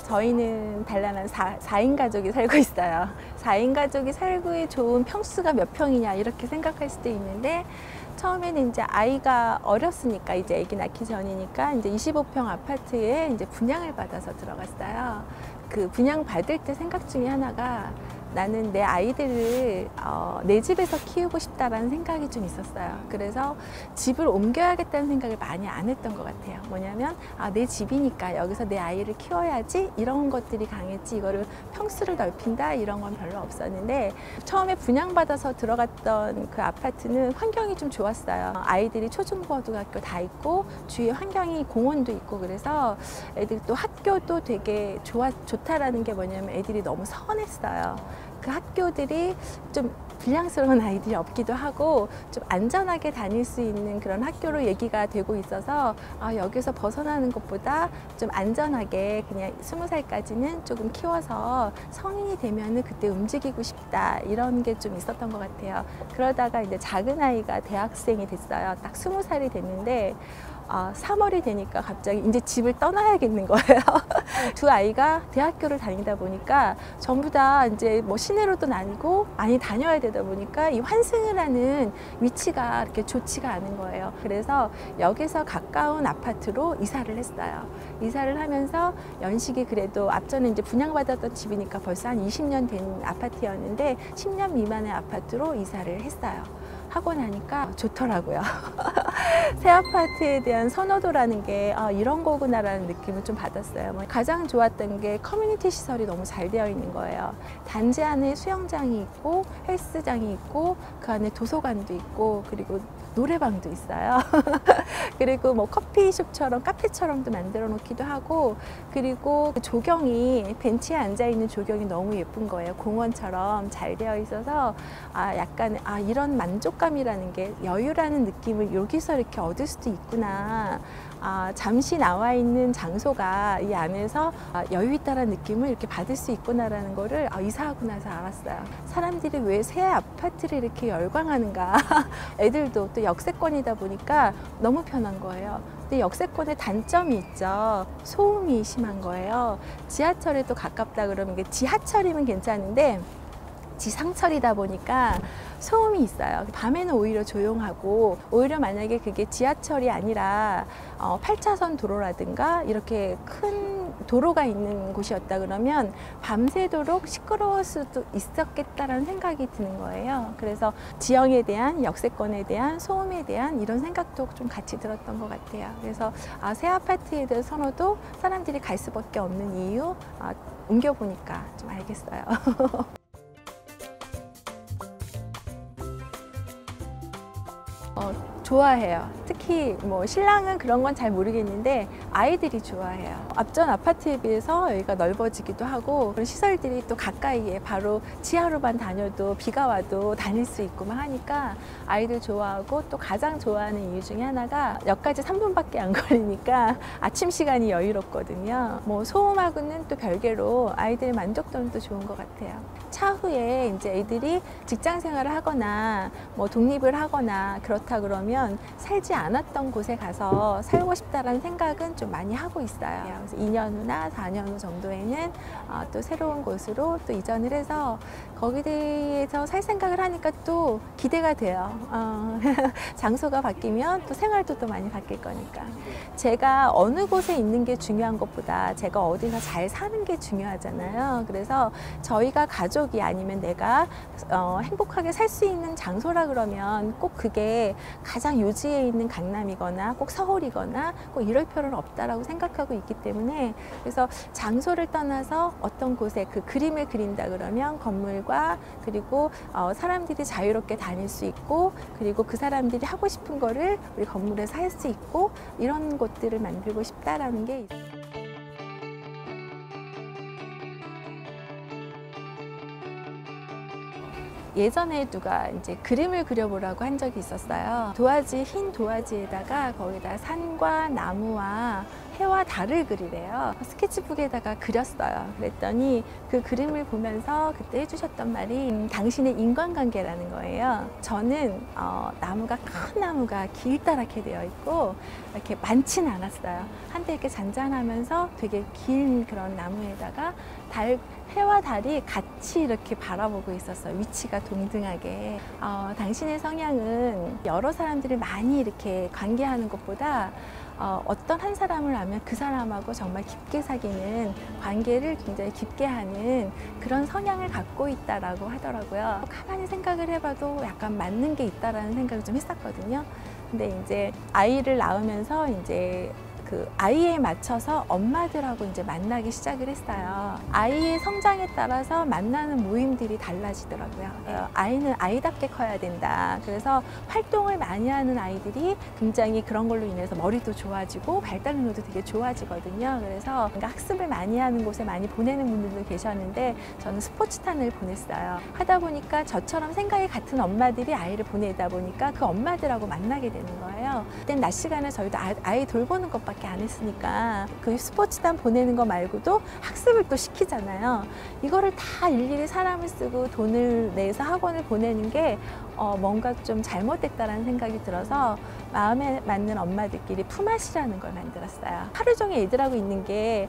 저희는 단란한 4인 가족이 살고 있어요. 4인 가족이 살기 좋은 평수가 몇 평이냐 이렇게 생각할 수도 있는데, 처음에는 이제 아이가 어렸으니까, 이제 아기 낳기 전이니까 이제 25평 아파트에 이제 분양을 받아서 들어갔어요. 그 분양 받을 때 생각 중에 하나가, 나는 내 아이들을 내 집에서 키우고 싶다라는 생각이 좀 있었어요. 그래서 집을 옮겨야겠다는 생각을 많이 안 했던 것 같아요. 뭐냐면 내 집이니까 여기서 내 아이를 키워야지, 이런 것들이 강했지, 이거를 평수를 넓힌다 이런 건 별로 없었는데, 처음에 분양받아서 들어갔던 그 아파트는 환경이 좀 좋았어요. 아이들이 초중고등학교 다 있고 주위에 환경이 공원도 있고, 그래서 애들 또 학교도 되게 좋다라는 게 뭐냐면 애들이 너무 선했어요. 그 학교들이 좀 불량스러운 아이들이 없기도 하고 좀 안전하게 다닐 수 있는 그런 학교로 얘기가 되고 있어서, 여기서 벗어나는 것보다 좀 안전하게 그냥 20살까지는 조금 키워서 성인이 되면은 그때 움직이고 싶다, 이런 게 좀 있었던 것 같아요. 그러다가 이제 작은 아이가 대학생이 됐어요. 딱 20살이 됐는데 3월이 되니까 갑자기 이제 집을 떠나야겠는 거예요. 두 아이가 대학교를 다니다 보니까 전부 다 이제 뭐 시내로도 다니고 많이 다녀야 되다 보니까 이 환승을 하는 위치가 그렇게 좋지가 않은 거예요. 그래서 여기서 가까운 아파트로 이사를 했어요. 이사를 하면서 연식이 그래도 앞전에 이제 분양받았던 집이니까 벌써 한 20년 된 아파트였는데 10년 미만의 아파트로 이사를 했어요. 하고 나니까 좋더라고요. 새 아파트에 대한 선호도라는 게 이런 거구나라는 느낌을 좀 받았어요. 가장 좋았던 게 커뮤니티 시설이 너무 잘 되어 있는 거예요. 단지 안에 수영장이 있고 헬스장이 있고 그 안에 도서관도 있고 그리고 노래방도 있어요. 그리고 뭐 커피숍처럼 카페처럼도 만들어 놓기도 하고, 그리고 조경이 벤치에 앉아 있는 조경이 너무 예쁜 거예요. 공원처럼 잘 되어 있어서 약간 이런 만족감이라는 게, 여유라는 느낌을 여기서 이렇게 얻을 수도 있구나. 잠시 나와 있는 장소가 이 안에서 여유 있다라는 느낌을 이렇게 받을 수 있구나라는 거를 이사하고 나서 알았어요. 사람들이 왜 새 아파트를 이렇게 열광하는가. 애들도 또 역세권이다 보니까 너무 편한 거예요. 근데 역세권의 단점이 있죠. 소음이 심한 거예요. 지하철에도 가깝다 그러면, 이게 지하철이면 괜찮은데 지상철이다 보니까 소음이 있어요. 밤에는 오히려 조용하고, 오히려 만약에 그게 지하철이 아니라 8차선 도로라든가 이렇게 큰 도로가 있는 곳이었다 그러면 밤새도록 시끄러울 수도 있었겠다라는 생각이 드는 거예요. 그래서 지형에 대한, 역세권에 대한, 소음에 대한 이런 생각도 좀 같이 들었던 것 같아요. 그래서 새 아파트에 대한 선호도, 사람들이 갈 수밖에 없는 이유 옮겨보니까 좀 알겠어요. 좋아해요. 특히 뭐 신랑은 그런 건 잘 모르겠는데 아이들이 좋아해요. 앞전 아파트에 비해서 여기가 넓어지기도 하고, 그런 시설들이 또 가까이에, 바로 지하로만 다녀도 비가 와도 다닐 수 있고 막 하니까 아이들 좋아하고, 또 가장 좋아하는 이유 중에 하나가 역까지 3분밖에 안 걸리니까 아침 시간이 여유롭거든요. 뭐 소음하고는 또 별개로 아이들의 만족도는 또 좋은 것 같아요. 차후에 이제 애들이 직장 생활을 하거나 뭐 독립을 하거나 그렇다 그러면 살지 않았던 곳에 가서 살고 싶다라는 생각은 좀 많이 하고 있어요. 그래서 2년 후나 4년 후 정도에는 또 새로운 곳으로 또 이전을 해서 거기에 대해서 살 생각을 하니까 또 기대가 돼요. 장소가 바뀌면 또 생활도 또 많이 바뀔 거니까. 제가 어느 곳에 있는 게 중요한 것보다 제가 어디서 잘 사는 게 중요하잖아요. 그래서 저희가 가족이, 아니면 내가 행복하게 살 수 있는 장소라 그러면 꼭 그게 가장 요지에 있는 강남이거나 꼭 서울이거나 꼭 이럴 필요는 없다라고 생각하고 있기 때문에, 그래서 장소를 떠나서 어떤 곳에 그 그림을 그린다 그러면 건물과, 그리고 사람들이 자유롭게 다닐 수 있고, 그리고 그 사람들이 하고 싶은 거를 우리 건물에서 할 수 있고, 이런 곳들을 만들고 싶다라는 게 있어요. 예전에 누가 이제 그림을 그려보라고 한 적이 있었어요. 도화지, 흰 도화지에다가 거기다 산과 나무와 해와 달을 그리래요. 스케치북에다가 그렸어요. 그랬더니 그 그림을 보면서 그때 해주셨던 말이 당신의 인간관계라는 거예요. 저는 나무가 큰 나무가 길다랗게 되어 있고 이렇게 많지는 않았어요. 한데 이렇게 잔잔하면서 되게 긴 그런 나무에다가 해와 달이 같이 이렇게 바라보고 있었어요. 위치가 동등하게. 당신의 성향은 여러 사람들이 많이 이렇게 관계하는 것보다 어떤 한 사람을 알면 그 사람하고 정말 깊게 사귀는 관계를 굉장히 깊게 하는 그런 성향을 갖고 있다라고 하더라고요. 가만히 생각을 해봐도 약간 맞는 게 있다라는 생각을 좀 했었거든요. 근데 이제 아이를 낳으면서 이제 그 아이에 맞춰서 엄마들하고 이제 만나기 시작을 했어요. 아이의 성장에 따라서 만나는 모임들이 달라지더라고요. 아이는 아이답게 커야 된다. 그래서 활동을 많이 하는 아이들이 굉장히 그런 걸로 인해서 머리도 좋아지고 발달 능력도 되게 좋아지거든요. 그래서 학습을 많이 하는 곳에 많이 보내는 분들도 계셨는데 저는 스포츠탄을 보냈어요. 하다 보니까 저처럼 생각이 같은 엄마들이 아이를 보내다 보니까 그 엄마들하고 만나게 되는 거예요. 그땐 낮 시간에 저희도 아이 돌보는 것밖에 안 했으니까 그 스포츠단 보내는 거 말고도 학습을 또 시키잖아요. 이거를 다 일일이 사람을 쓰고 돈을 내서 학원을 보내는 게 뭔가 좀 잘못됐다라는 생각이 들어서 마음에 맞는 엄마들끼리 품앗이라는 걸 만들었어요. 하루 종일 애들하고 있는 게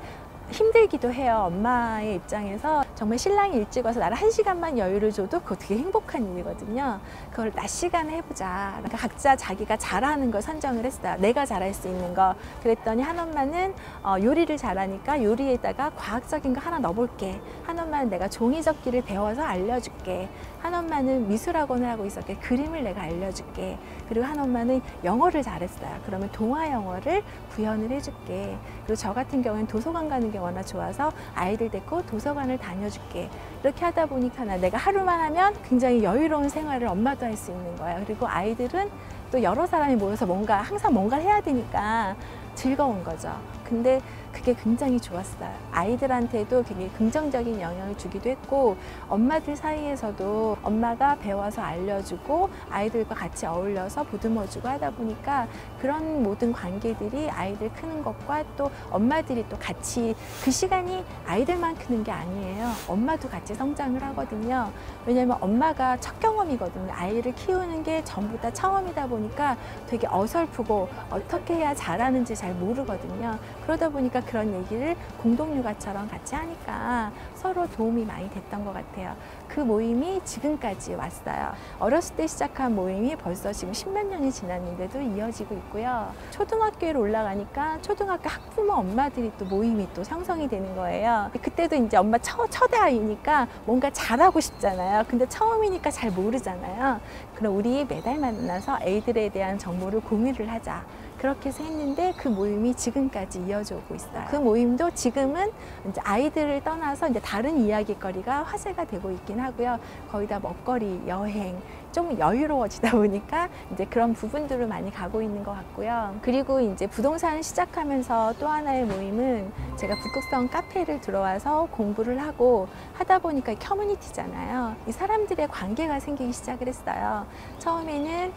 힘들기도 해요. 엄마의 입장에서 정말 신랑이 일찍 와서 나를 1시간만 여유를 줘도 그거 되게 행복한 일이거든요. 그걸 낮 시간에 해보자. 그러니까 각자 자기가 잘하는 걸 선정을 했어요. 내가 잘할 수 있는 거. 그랬더니 한 엄마는 요리를 잘하니까 요리에다가 과학적인 거 하나 넣어볼게. 한 엄마는 내가 종이접기를 배워서 알려줄게. 한 엄마는 미술학원을 하고 있었게 그림을 내가 알려줄게. 그리고 한 엄마는 영어를 잘했어요. 그러면 동화 영어를 구현을 해줄게. 그리고 저 같은 경우는 도서관 가는 게 워낙 좋아서 아이들 데리고 도서관을 다녀줄게. 이렇게 하다 보니까 내가 하루만 하면 굉장히 여유로운 생활을 엄마도 할 수 있는 거예요. 그리고 아이들은 또 여러 사람이 모여서 항상 뭔가를 해야 되니까 즐거운 거죠. 근데 그게 굉장히 좋았어요. 아이들한테도 굉장히 긍정적인 영향을 주기도 했고 엄마들 사이에서도 엄마가 배워서 알려주고 아이들과 같이 어울려서 보듬어주고 하다 보니까 그런 모든 관계들이 아이들 크는 것과 또 엄마들이 또 같이 그 시간이 아이들만 크는 게 아니에요. 엄마도 같이 성장을 하거든요. 왜냐하면 엄마가 첫 경험이거든요. 아이를 키우는 게 전부 다 처음이다 보니까 되게 어설프고 어떻게 해야 잘하는지 잘 모르거든요. 그러다 보니까 그런 얘기를 공동육아처럼 같이 하니까 서로 도움이 많이 됐던 것 같아요. 그 모임이 지금까지 왔어요. 어렸을 때 시작한 모임이 벌써 지금 10몇 년이 지났는데도 이어지고 있고요. 초등학교에 올라가니까 초등학교 학부모 엄마들이 또 모임이 또 형성이 되는 거예요. 그때도 이제 엄마 첫 아이니까 뭔가 잘하고 싶잖아요. 근데 처음이니까 잘 모르잖아요. 그럼 우리 매달 만나서 애들에 대한 정보를 공유를 하자. 그렇게 해서 했는데 그 모임이 지금까지 이어져 오고 있어요. 그 모임도 지금은 이제 아이들을 떠나서 이제 다른 이야기거리가 화제가 되고 있긴 하고요. 거의 다 먹거리, 여행, 좀 여유로워지다 보니까 이제 그런 부분들을 많이 가고 있는 것 같고요. 그리고 이제 부동산 시작하면서 또 하나의 모임은 제가 북극성 카페를 들어와서 공부를 하고 하다 보니까 커뮤니티잖아요. 이 사람들의 관계가 생기기 시작을 했어요. 처음에는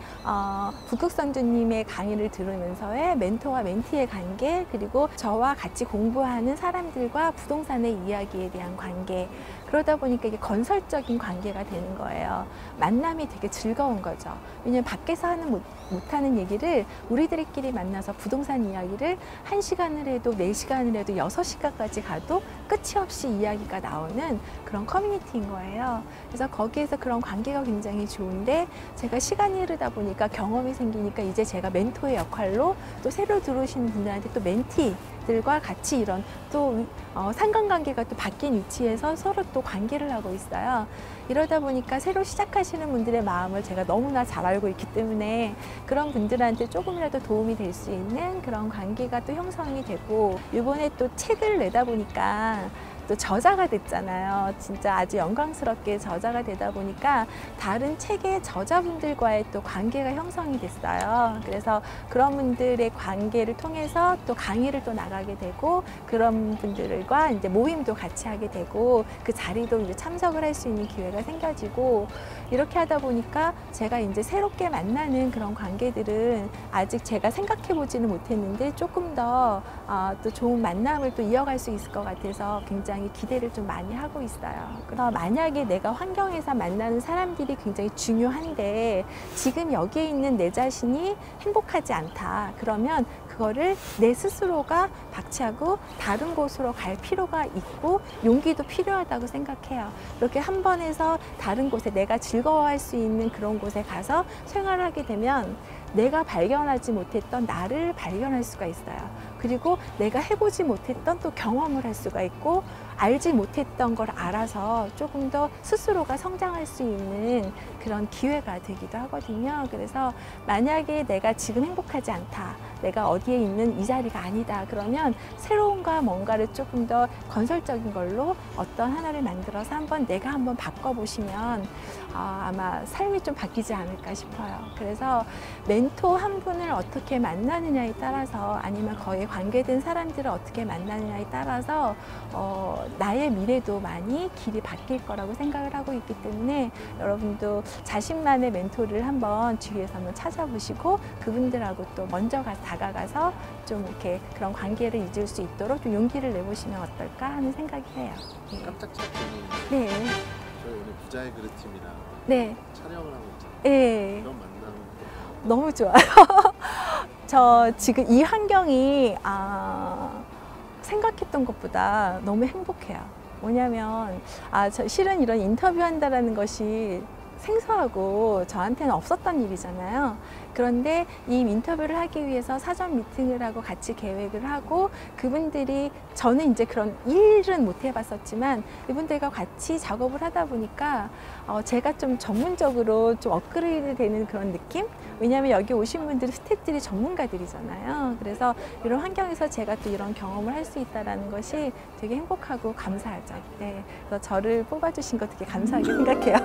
북극성주님의 강의를 들으면서의 멘토와 멘티의 관계, 그리고 저와 같이 공부하는 사람들과 부동산의 이야기에 대한 관계, 그러다 보니까 이게 건설적인 관계가 되는 거예요. 만남이 되게 즐거운 거죠. 왜냐면 밖에서 못하는 얘기를 우리들끼리 만나서 부동산 이야기를 1시간을 해도 4시간을 해도 6시간까지 가도 끝이 없이 이야기가 나오는 그런 커뮤니티인 거예요. 그래서 거기에서 그런 관계가 굉장히 좋은데 제가 시간이 흐르다 보니까 경험이 생기니까 이제 제가 멘토의 역할로 또 새로 들어오시는 분들한테 또 멘티들과 같이 이런 또 상관관계가 또 바뀐 위치에서 서로 또 관계를 하고 있어요. 이러다 보니까 새로 시작하시는 분들의 마음을 제가 너무나 잘 알고 있기 때문에 그런 분들한테 조금이라도 도움이 될 수 있는 그런 관계가 또 형성이 되고, 이번에 또 책을 내다 보니까 또 저자가 됐잖아요. 진짜 아주 영광스럽게 저자가 되다 보니까 다른 책의 저자분들과의 또 관계가 형성이 됐어요. 그래서 그런 분들의 관계를 통해서 또 강의를 또 나가게 되고 그런 분들과 이제 모임도 같이 하게 되고 그 자리도 이제 참석을 할 수 있는 기회가 생겨지고 이렇게 하다 보니까 제가 이제 새롭게 만나는 그런 관계들은 아직 제가 생각해 보지는 못했는데 조금 더 또 좋은 만남을 또 이어갈 수 있을 것 같아서 굉장히 기대를 좀 많이 하고 있어요. 그래서 만약에 내가 환경에서 만나는 사람들이 굉장히 중요한데 지금 여기에 있는 내 자신이 행복하지 않다. 그러면 그거를 내 스스로가 박치하고 다른 곳으로 갈 필요가 있고 용기도 필요하다고 생각해요. 이렇게 한 번에서 다른 곳에 내가 즐거워할 수 있는 그런 곳에 가서 생활하게 되면 내가 발견하지 못했던 나를 발견할 수가 있어요. 그리고 내가 해보지 못했던 또 경험을 할 수가 있고 알지 못했던 걸 알아서 조금 더 스스로가 성장할 수 있는 그런 기회가 되기도 하거든요. 그래서 만약에 내가 지금 행복하지 않다, 내가 어디에 있는 이 자리가 아니다 그러면 새로운가 뭔가를 조금 더 건설적인 걸로 어떤 하나를 만들어서 내가 한번 바꿔보시면 아마 삶이 좀 바뀌지 않을까 싶어요. 그래서 멘토 한 분을 어떻게 만나느냐에 따라서 아니면 거기에 관계된 사람들을 어떻게 만나느냐에 따라서 나의 미래도 많이 길이 바뀔 거라고 생각을 하고 있기 때문에 여러분도 자신만의 멘토를 한번 주위에서 한번 찾아보시고 그분들하고 또 먼저 다가가서 좀 이렇게 그런 관계를 잊을 수 있도록 좀 용기를 내보시면 어떨까 하는 생각이 해요. 네. 깜짝 질문인데 네. 저희 오늘 부자의 그릇팀이랑 네. 촬영을 하고 있잖아요. 네. 이런 만남 너무 좋아요. 저 지금 이 환경이 생각했던 것보다 너무 행복해요. 뭐냐면 저 실은 이런 인터뷰 한다라는 것이 생소하고 저한테는 없었던 일이잖아요. 그런데 이 인터뷰를 하기 위해서 사전 미팅을 하고 같이 계획을 하고 그분들이 저는 이제 그런 일은 못 해봤었지만 이분들과 같이 작업을 하다 보니까 제가 좀 전문적으로 좀 업그레이드 되는 그런 느낌? 왜냐하면 여기 오신 분들이 스태프들이 전문가들이잖아요. 그래서 이런 환경에서 제가 또 이런 경험을 할 수 있다는 것이 되게 행복하고 감사하죠. 네. 그래서 저를 뽑아주신 거 되게 감사하게 생각해요.